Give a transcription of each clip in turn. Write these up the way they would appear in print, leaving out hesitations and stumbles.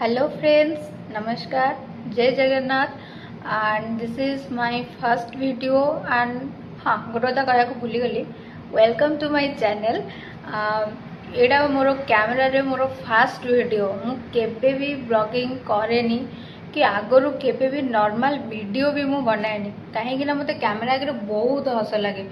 Hello friends, नमस्कार, जय Jagannath. And this is my first video and हाँ गोटे कथा कहूँ भूली गली। Welcome to my channel. एटा मोर कैमेरा रे मोर फर्स्ट वीडियो। मु केबे भी ब्लॉगिंग करेनी कि आगरू केबे भी नॉर्मल वीडियो भी मु बनाएनी कहीं ना मते कैमेरा आगे बहुत हस लगे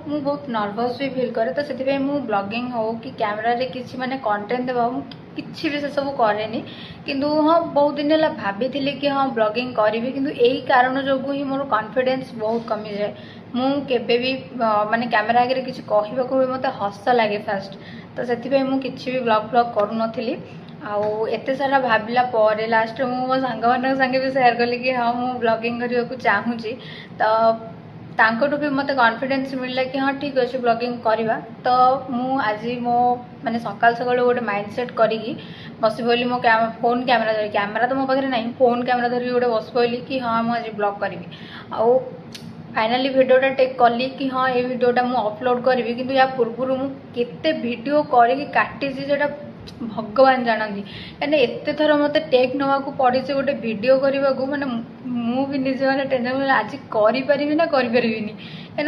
मु बहुत नर्वस भी फील करे। तो से मु ब्लॉगिंग हो कि कैमेरा रे किसी माने कंटेंट देबा किसी भी से सब करेनी। किंतु हाँ बहुत दिन है भाभी कि हाँ ब्लॉगिंग करी किंतु यही कारण जो ही मोर कॉन्फिडेंस बहुत कमी जाए। मु केबे भी माने कैमेरा आगे किसी कहवाक भी मत हस लगे फास्ट। तो से मुझे भी ब्लॉग करू नथिली। आउ एते सारा भाविला पर लास्ट मु मो सांग मान संगे भी शेयर कली कि हाँ मु ब्लॉगिंग करने को चाहूँगी। तो तांकोटू भी मत कॉन्फिडेंस मिलला कि हाँ ठीक अच्छे ब्लॉगिंग करवा। तो मु आज मो माने सकाल सकाल गोटे माइंड सेट करी बस पड़ी मो फोन कैमेरा धर कैमेरा तो मो पाखे ना फोन कैमेरा धरिकी गोटे बस पड़ी कि हाँ मुझे ब्लॉग करी। आउ फाइनाली भिडियोटा टेक कली कि हाँ ये भिडियोटा मु अपलोड करी किंतु या पूर्व मु केते भिडियो करके काटी सेटा भगवान जानती। कहीं एत थर मत टेक नवा पड़ी से गोटे भिडियो करने को माने मु भी निजे मैंने टेंशन आज करी ना करी कहीं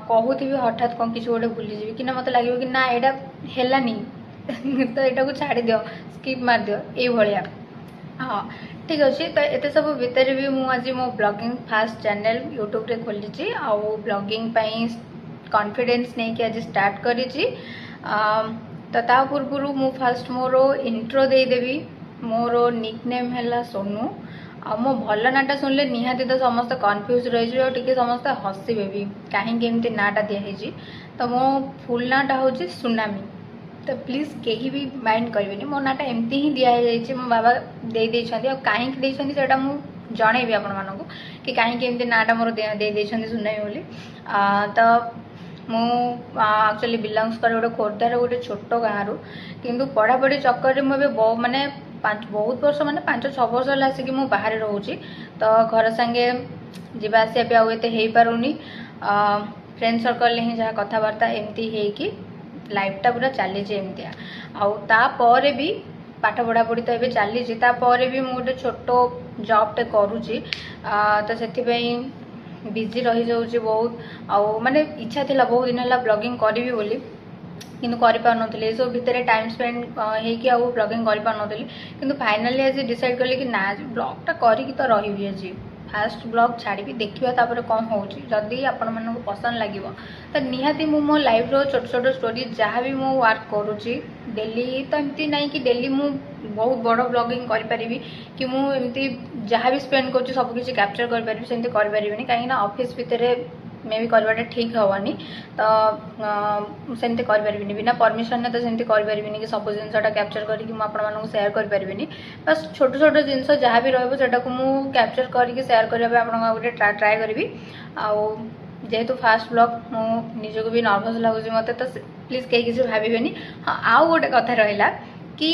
कहूथी हठात कौन किसी गोटे भूलीजी कि मत लगे कि ना यहाँ है तो यहाँ को छाड़ दियो स्किप मार दियो ये हाँ ठीक अच्छे। तो ये सब भितर भी मुझे मो ब्लॉगिंग फास्ट चैनल यूट्यूब रे खोली आउ ब्लॉगिंग कॉन्फिडेंस नहीं कि आज स्टार्ट करी। तो ता पूर्व मु फास्ट मोर इंट्रो देदेवी। मोर निक नेम है सोनू। आ मो भल नाटा सुनले निहाती तो समस्त कन्फ्यूज रही टे समस्त हसवे भी कहीं नाटा दिखाई। तो मो फुल नाटा हूँ सुनामी। तो प्लीज कहीं भी माइंड करेंगे मो नाटा एमती ही दिखाई मो बाबा दे कहीं देटा मुझे जनइबी आपण मानक कि कहीं नाटा मोर दे सुनामी बोली। तो मु एक्चुअली बिलंग्स कर गोटे खोर्धार गोटे छोट गाँव किंतु पढ़ापढ़ी चक्कर में माने बहुत वर्ष माने 5-6 वर्ष है आसिक मु बाहर रोचे। तो घर संगे जावा आसिया भी आउ एते हो पारुनी। फ्रेंड सर्कल ही जहाँ कथबार्ता एमती है लाइफटा पूरा चली एमतिया। आउे भी पाठ पढ़ापढ़ी तो ये चली भी मुझे गोटे छोट जॉबटे करुँची। तो से बिजी रही जाऊँगी बहुत माने इच्छा थी बहुत दिन है ब्लॉगिंग करी बोली किंतु कर सब भितर टाइम स्पेंड हो ब्लॉगिंग कर किंतु फाइनाली आज डिसाइड कली कि ना ब्लॉगटा करी तो रही आज फास्ट ब्लॉग छाड़ी देखा तापर कौन होदी आपण मन पसंद लगे तो निहाती मो लाइफ रो छोट छोट स्टोरी जहाँ भी मु वर्क करुँची डेली। तो एमती ना कि डेली मु बहुत बड़ ब्लॉगिंग करी कि मुझे जहाँ भी स्पेंड कर सबकि कैप्चर करें सेमती करें कहीं ऑफिस भितर मे भी करवाटा ठीक हेनी। तो सेमती करें बिना परमिशन तो सेमती करें कि सब जिनसा कैप्चर करके मुझे सेयार करें। बस छोट छोट जिनस जहाँ भी रहा को मुझे कैप्चर करके सेयार करने गोटे ट्राए करी। जेहेतु फास्ट ब्लॉग मुझको भी नर्भस लगुच मत तो प्लीज कहीं किसी भावे। हाँ आउ गोटे कथा रहा कि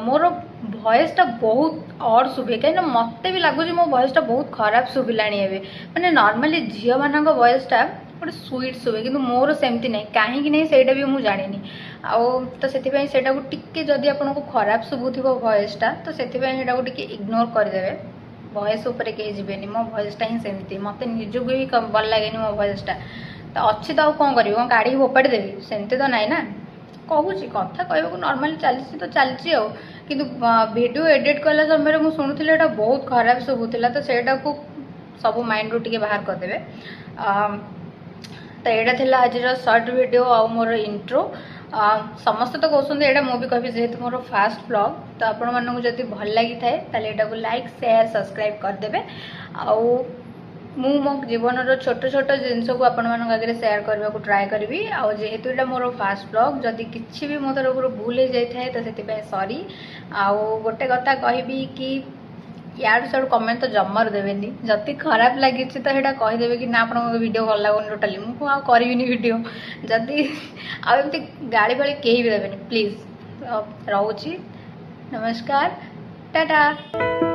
मोर भॉइसटा बहुत और शुभे कहीं मत भी लगुच मो भॉइसटा बहुत खराब शुभिला मैंने नॉर्मली झील मान भॉइसटा गोटे स्वीट शुभे कि मोर सेमती ना कहीं नहीं से भी जानी। तो से टिके जदि आपको खराब शुभुथ भॉइसटा तो से इग्नोर करदे भॉइस उपर कहीं जीवेनि मो भॉइसटा ही सेमती मत निजक भी भल लगे मो भॉइसटा। तो अच्छी तो कौन कर काढ़ी फोपाड़ी देवी सेमती तो नाई ना कहूँ कथा कहू नॉर्मली चली तो चलती किंतु वीडियो एडिट कला समय मुझे शुणुली बहुत खराब शुभुला। तो सेटा को सब माइंड रू टे बाहर करदे। तो यहाँ थी आज सर्ट वीडियो आ मोर इंट्रो। समस्त तो कहते यहाँ मुझे कहि जेहेतु मोर फास्ट ब्लॉग तो आपण मानक जब भल लगी थाए को लाइक शेयर सब्सक्राइब करदे। मो जीवन छोट छोट जिनस को आपण मान आगे सेयार करने को ट्राए करी। जेहेतु यहाँ मोर फास्ट ब्लॉग जदि किसी भी मो तरफ भूल हो जाए तो से सॉरी। गोटे कथा कहबी कि यार सब कमेंट तो जमार देवेनि जदि खराब लगी तो यहाँ कहीदेवे कि ना आप वीडियो भल लगुनि टोटाली मुझे करी वीडियो जदि आमती गाड़ी फाड़ी कहीं भी देवेनि प्लीज। रोची नमस्कार टाटा।